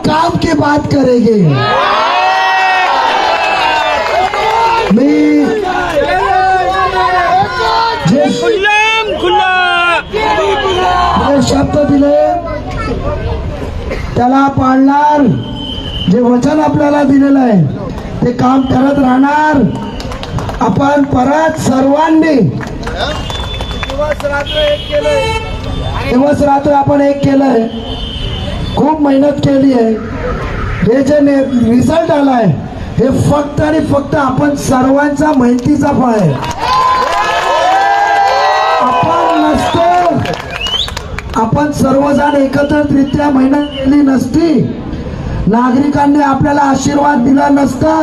काम की बात करेंगे। मी जे शब्द दिले त्याला पाळणार, जे वचन आपल्याला दिलेलं आहे ते काम करत राहणार। आपण परत सर्वांनी दिवस रात्र आपण एक केलंय, खूप मेहनत केली आहे। हे जे रिझल्ट आलाय हे फक्त आणि फक्त आपण सर्वांचा मेहनतीचा फळ आहे। आपण नसतो, आपण सर्वजण एकत्रितरित्या मेहनत केली नसती, नागरिकांनी आपल्याला आशीर्वाद दिला नसता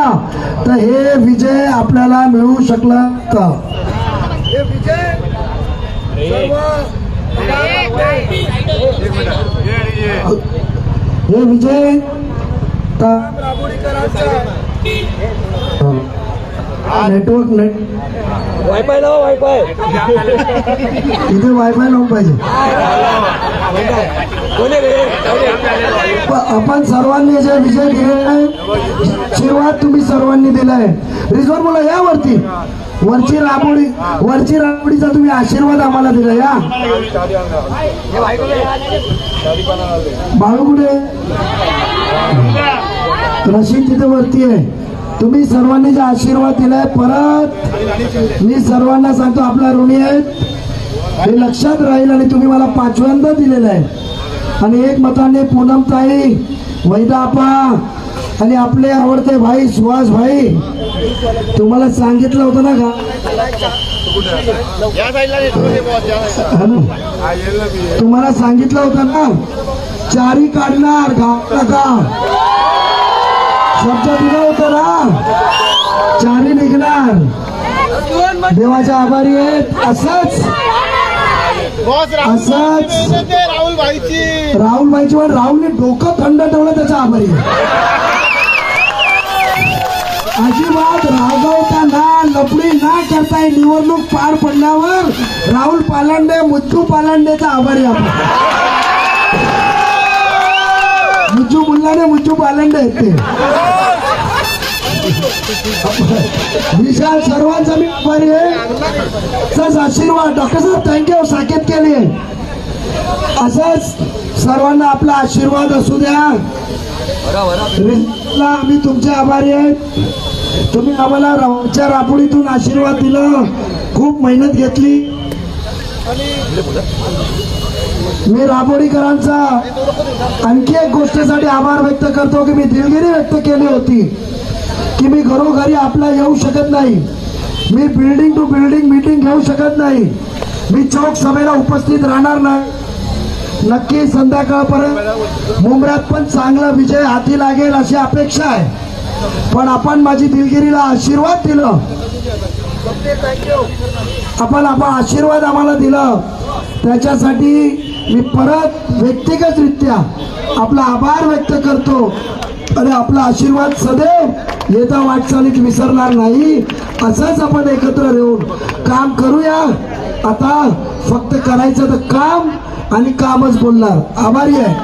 तर हे विजय आपल्याला मिळू शकला नसता। हे विजय हे विजय नेटवर्क वायफाय लावा, वायफाय इथे वायफाय लावून पाहिजे। आपण सर्वांनी जे विजय दिलेला आहे, आशीर्वाद तुम्ही सर्वांनी दिलाय। रिझवान बोला या वरती, वरची राबोडीचा तुम्ही आशीर्वाद आम्हाला दिला। या बाळूकुडे रशीद तिथे वरती आहे। तुम्ही सर्वांनी जे आशीर्वाद दिलाय, परत मी सर्वांना सांगतो आपला ऋणी आहेत हे लक्षात राहील। आणि तुम्ही मला 5व्यांदा दिलेलं आहे। आणि एक मताने पूनमताई, वैदापा आणि आपले आवडते भाई सुहास भाई, तुम्हाला सांगितलं होतं ना का, तुम्हाला सांगितलं होतं ना चारी काढणार का, शब्द दिला होता ना, चारी निघणार। देवाचे आभारी आहेत। असंच राहुल भाईची पण राहुलने डोकं थंड ठेवलं, त्याचा आभारी आहे। अजिबात रागवताना लपडी ना करताय, निवडणूक पार पडल्यावर राहुल पालांडे, मुज्जू पालांडेचा आभारी आपण। मुज्जू मुल्लाने मुज्जू पालांडे आहेत ते। विशाल सर्वांचा मी आभारी आहे। आशीर्वाद डॉक्टर साहेब थँक्यू, साकेत केली। असंच सर्वांना आपला आशीर्वाद असू द्या। आम्ही तुमचे आभारी आहेत। तुम्ही आम्हाला रावच्या रापुडीतून आशीर्वाद दिला, खूप मेहनत घेतली। मी राबोडीकरांचा आणखी एक गोष्टीसाठी आभार व्यक्त करतो की मी दिलगिरी व्यक्त केली होती की मी घरोघरी आपला येऊ शकत नाही, मी बिल्डिंग टू बिल्डिंग मीटिंग घेऊ शकत नाही, मी चौक सभेला उपस्थित राहणार नाही। नक्की संध्याकाळपर्यंत मुंबईत पण चांगला विजय हाती लागेल अशी अपेक्षा आहे। पण आपण माझी दिलगिरीला आशीर्वाद दिला, आपण आशीर्वाद आम्हाला दिला, त्याच्यासाठी मी परत व्यक्तिगतरित्या आपला आभार व्यक्त करतो। आणि आपला आशीर्वाद सदैव येत्या वाटचालीत विसरणार नाही। असंच आपण एकत्र राहून काम करूया। आता फक्त करायचं तर काम, आणि कामच बोलणार। आभारी आहे।